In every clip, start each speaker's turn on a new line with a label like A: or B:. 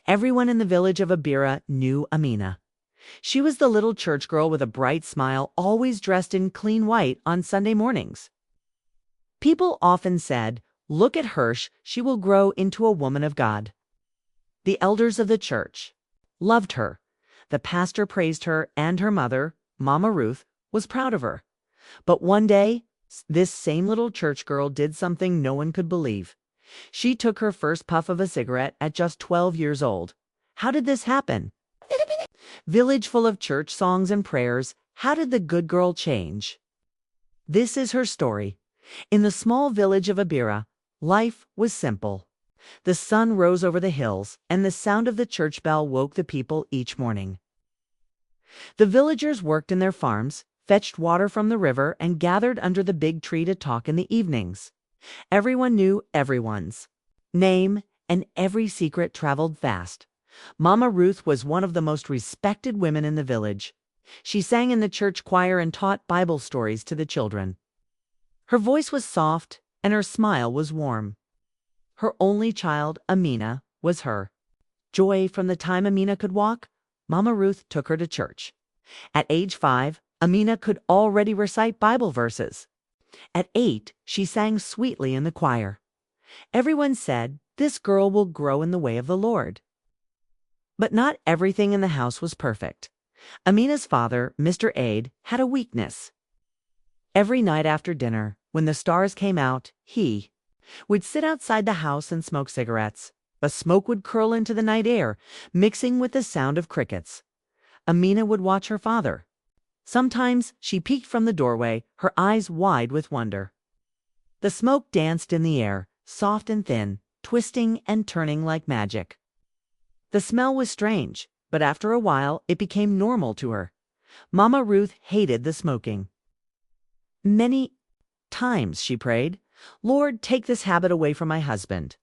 A: Everyone in the village of Abira knew Amina. She was the little church girl with a bright smile, always dressed in clean white on Sunday mornings. People often said, "Look at Hirsch, she will grow into a woman of God." The elders of the church loved her. The pastor praised her, and her mother, Mama Ruth, was proud of her. But one day, this same little church girl did something no one could believe. She took her first puff of a cigarette at just 12 years old. How did this happen? Village full of church songs and prayers, how did the good girl change? This is her story. In the small village of Abira, life was simple. The sun rose over the hills, and the sound of the church bell woke the people each morning. The villagers worked in their farms, fetched water from the river, and gathered under the big tree to talk in the evenings. Everyone knew everyone's name, and every secret traveled fast. Mama Ruth was one of the most respected women in the village. She sang in the church choir and taught Bible stories to the children. Her voice was soft, and her smile was warm. Her only child, Amina, was her joy. From the time Amina could walk, Mama Ruth took her to church. At age 5, Amina could already recite Bible verses. At 8, she sang sweetly in the choir. Everyone said, "This girl will grow in the way of the Lord." But not everything in the house was perfect. Amina's father, Mr. Aid, had a weakness. Every night after dinner, when the stars came out, he would sit outside the house and smoke cigarettes. The smoke would curl into the night air, mixing with the sound of crickets. Amina would watch her father. Sometimes she peeked from the doorway, her eyes wide with wonder. The smoke danced in the air, soft and thin, twisting and turning like magic. The smell was strange, but after a while it became normal to her. Mama Ruth hated the smoking. Many times she prayed, "Lord, take this habit away from my husband."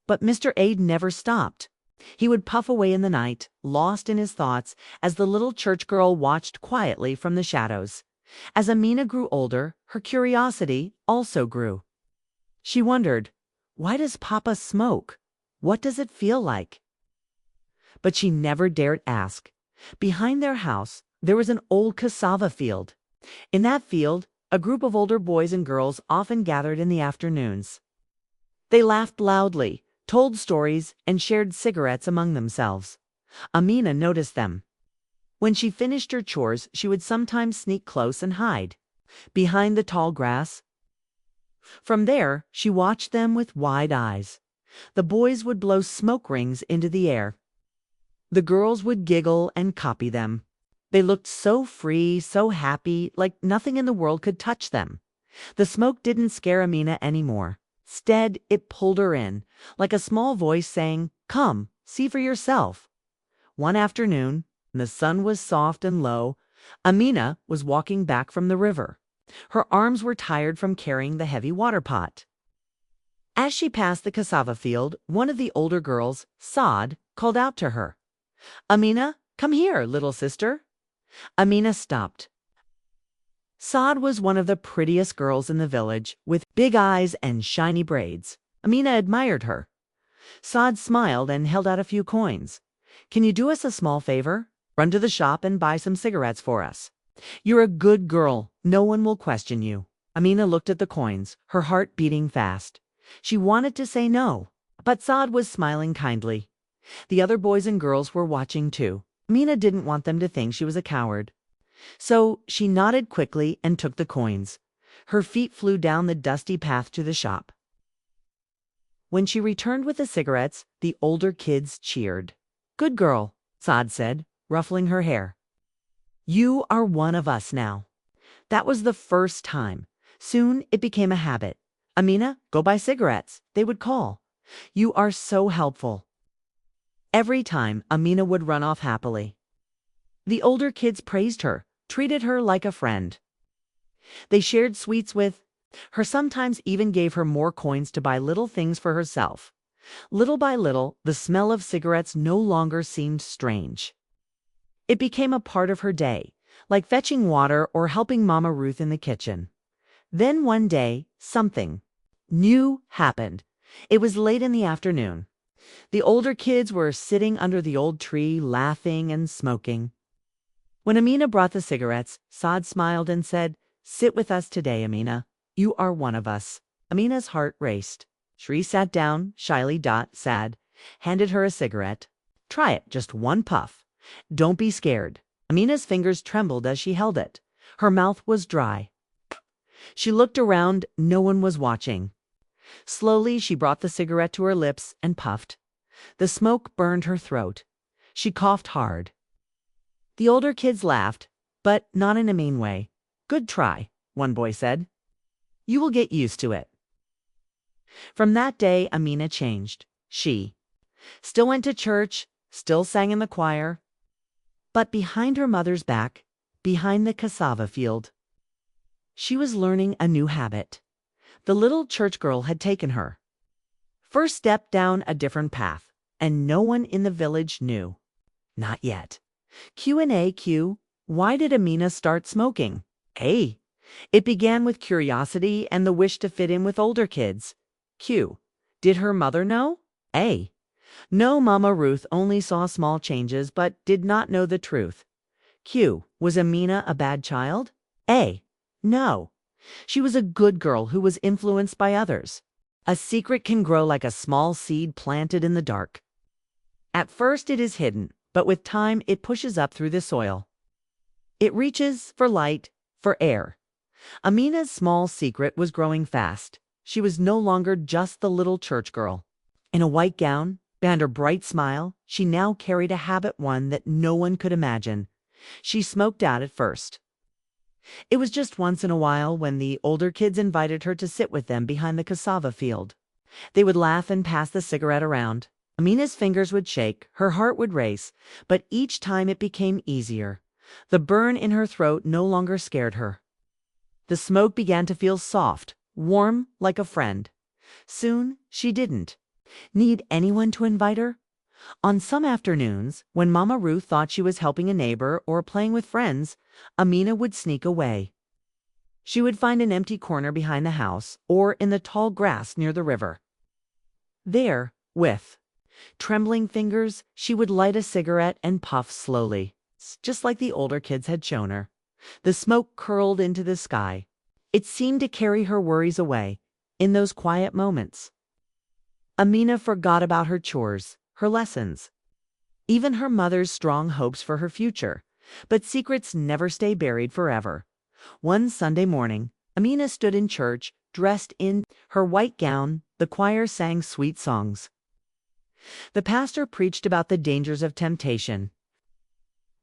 A: But Mr. Aid never stopped. He would puff away in the night, lost in his thoughts, as the little church girl watched quietly from the shadows. As Amina grew older, her curiosity also grew. She wondered, why does Papa smoke? What does it feel like? But she never dared ask. Behind their house, there was an old cassava field. In that field, a group of older boys and girls often gathered in the afternoons. They laughed loudly, told stories, and shared cigarettes among themselves. Amina noticed them. When she finished her chores, she would sometimes sneak close and hide behind the tall grass. From there, she watched them with wide eyes. The boys would blow smoke rings into the air. The girls would giggle and copy them. They looked so free, so happy, like nothing in the world could touch them. The smoke didn't scare Amina anymore. Instead, it pulled her in, like a small voice saying, "Come, see for yourself." One afternoon, when the sun was soft and low, Amina was walking back from the river. Her arms were tired from carrying the heavy water pot. As she passed the cassava field, one of the older girls, Saad, called out to her, "Amina, come here, little sister." Amina stopped. Saad was one of the prettiest girls in the village, with big eyes and shiny braids. Amina admired her. Saad smiled and held out a few coins. "Can you do us a small favor? Run to the shop and buy some cigarettes for us. You're a good girl. No one will question you." Amina looked at the coins, her heart beating fast. She wanted to say no, but Saad was smiling kindly. The other boys and girls were watching too. Amina didn't want them to think she was a coward. So she nodded quickly and took the coins. Her feet flew down the dusty path to the shop. When she returned with the cigarettes, the older kids cheered. "Good girl," Saad said, ruffling her hair. "You are one of us now." That was the first time. Soon it became a habit. "Amina, go buy cigarettes," they would call. "You are so helpful." Every time, Amina would run off happily. The older kids praised her, treated her like a friend. They shared sweets with her, sometimes even gave her more coins to buy little things for herself. Little by little, the smell of cigarettes no longer seemed strange. It became a part of her day, like fetching water or helping Mama Ruth in the kitchen. Then one day, something new happened. It was late in the afternoon. The older kids were sitting under the old tree, laughing and smoking. When Amina brought the cigarettes, Saad smiled and said, "Sit with us today, Amina. You are one of us." Amina's heart raced. Shri sat down, shyly. Saad handed her a cigarette. "Try it, just one puff. Don't be scared." Amina's fingers trembled as she held it. Her mouth was dry. She looked around. No one was watching. Slowly, she brought the cigarette to her lips and puffed. The smoke burned her throat. She coughed hard. The older kids laughed, but not in a mean way. "Good try," one boy said. "You will get used to it." From that day, Amina changed. She still went to church, still sang in the choir, but behind her mother's back, behind the cassava field, she was learning a new habit. The little church girl had taken her first step down a different path, and no one in the village knew. Not yet. Q&A. Q. Why did Amina start smoking? A. It began with curiosity and the wish to fit in with older kids. Q. Did her mother know? A. No, Mama Ruth only saw small changes but did not know the truth. Q. Was Amina a bad child? A. No. She was a good girl who was influenced by others. A secret can grow like a small seed planted in the dark. At first it is hidden, but with time it pushes up through the soil. It reaches for light, for air. Amina's small secret was growing fast. She was no longer just the little church girl. In a white gown, behind her bright smile, she now carried a habit, one that no one could imagine. She smoked out at first. It was just once in a while when the older kids invited her to sit with them behind the cassava field. They would laugh and pass the cigarette around. Amina's fingers would shake, her heart would race, but each time it became easier. The burn in her throat no longer scared her. The smoke began to feel soft, warm, like a friend. Soon she didn't need anyone to invite her. On some afternoons, when Mama Ruth thought she was helping a neighbor or playing with friends, Amina would sneak away. She would find an empty corner behind the house or in the tall grass near the river. There, with trembling fingers, she would light a cigarette and puff slowly, just like the older kids had shown her. The smoke curled into the sky. It seemed to carry her worries away. In those quiet moments, Amina forgot about her chores, her lessons, even her mother's strong hopes for her future. But secrets never stay buried forever. One Sunday morning, Amina stood in church, dressed in her white gown. The choir sang sweet songs. The pastor preached about the dangers of temptation.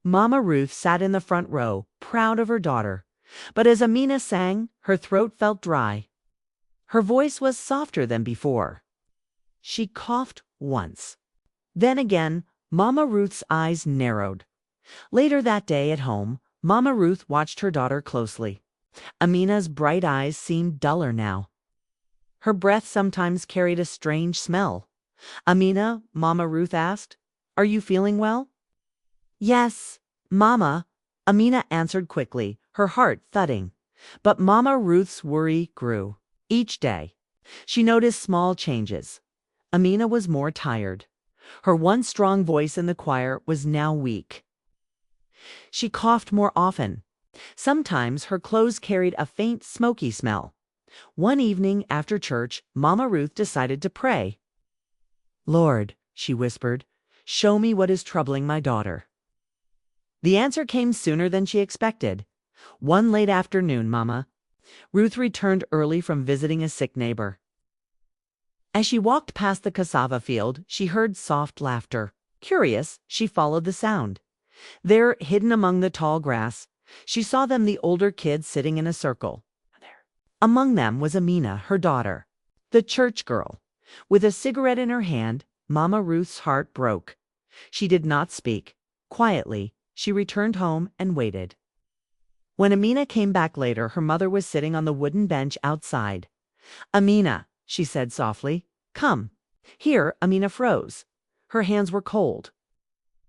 A: Mama Ruth sat in the front row, proud of her daughter. But as Amina sang, her throat felt dry. Her voice was softer than before. She coughed once. Then again, Mama Ruth's eyes narrowed. Later that day at home, Mama Ruth watched her daughter closely. Amina's bright eyes seemed duller now. Her breath sometimes carried a strange smell. "Amina," Mama Ruth asked, "are you feeling well?" "Yes, Mama," Amina answered quickly, her heart thudding. But Mama Ruth's worry grew. Each day, she noticed small changes. Amina was more tired. Her once strong voice in the choir was now weak. She coughed more often. Sometimes her clothes carried a faint, smoky smell. One evening after church, Mama Ruth decided to pray. "Lord," she whispered, "show me what is troubling my daughter." The answer came sooner than she expected. One late afternoon, Mama Ruth returned early from visiting a sick neighbor. As she walked past the cassava field, she heard soft laughter. Curious, she followed the sound. There, hidden among the tall grass, she saw the older kids sitting in a circle. Among them was Amina, her daughter, the church girl. With a cigarette in her hand, Mama Ruth's heart broke. She did not speak. Quietly, she returned home and waited. When Amina came back later, her mother was sitting on the wooden bench outside. "Amina," she said softly, "come." Here, Amina froze. Her hands were cold.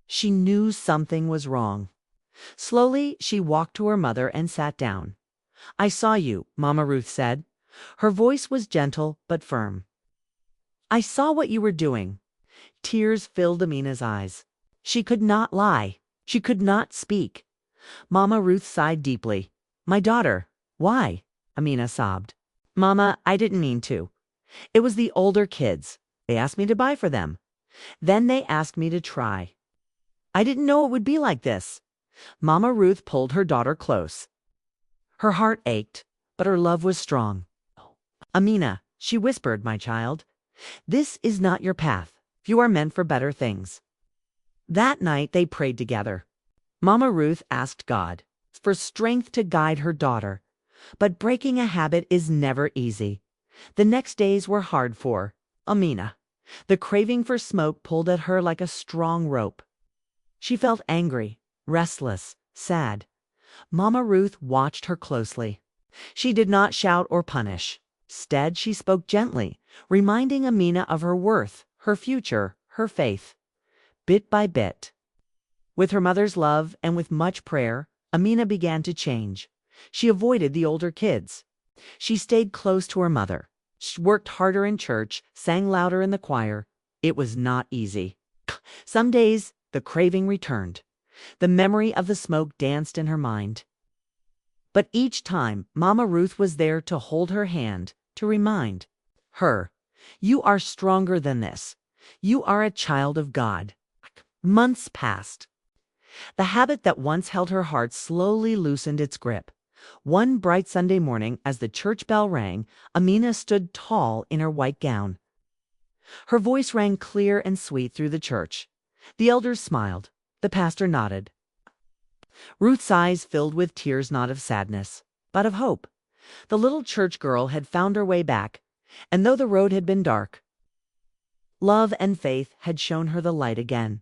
A: She knew something was wrong. Slowly, she walked to her mother and sat down. "I saw you," Mama Ruth said. Her voice was gentle but firm. "I saw what you were doing. Tears filled Amina's eyes. She could not lie. She could not speak. Mama Ruth sighed deeply. "My daughter, why?" Amina sobbed. "Mama, I didn't mean to. It was the older kids. They asked me to buy for them. Then they asked me to try. I didn't know it would be like this." Mama Ruth pulled her daughter close. Her heart ached, but her love was strong. "Amina," she whispered, "my child, this is not your path. You are meant for better things." That night they prayed together. Mama Ruth asked God for strength to guide her daughter. But breaking a habit is never easy. The next days were hard for Amina. The craving for smoke pulled at her like a strong rope. She felt angry, restless, sad. Mama Ruth watched her closely. She did not shout or punish. Instead, she spoke gently, reminding Amina of her worth, her future, her faith. Bit by bit, with her mother's love and with much prayer, Amina began to change. She avoided the older kids. She stayed close to her mother. She worked harder in church, sang louder in the choir. It was not easy. Some days, the craving returned. The memory of the smoke danced in her mind. But each time, Mama Ruth was there to hold her hand, to remind her, "You are stronger than this. You are a child of God." Months passed. The habit that once held her heart slowly loosened its grip. One bright Sunday morning, as the church bell rang, Amina stood tall in her white gown. Her voice rang clear and sweet through the church. The elders smiled. The pastor nodded. Ruth's eyes filled with tears, not of sadness, but of hope. The little church girl had found her way back, and though the road had been dark, love and faith had shown her the light again.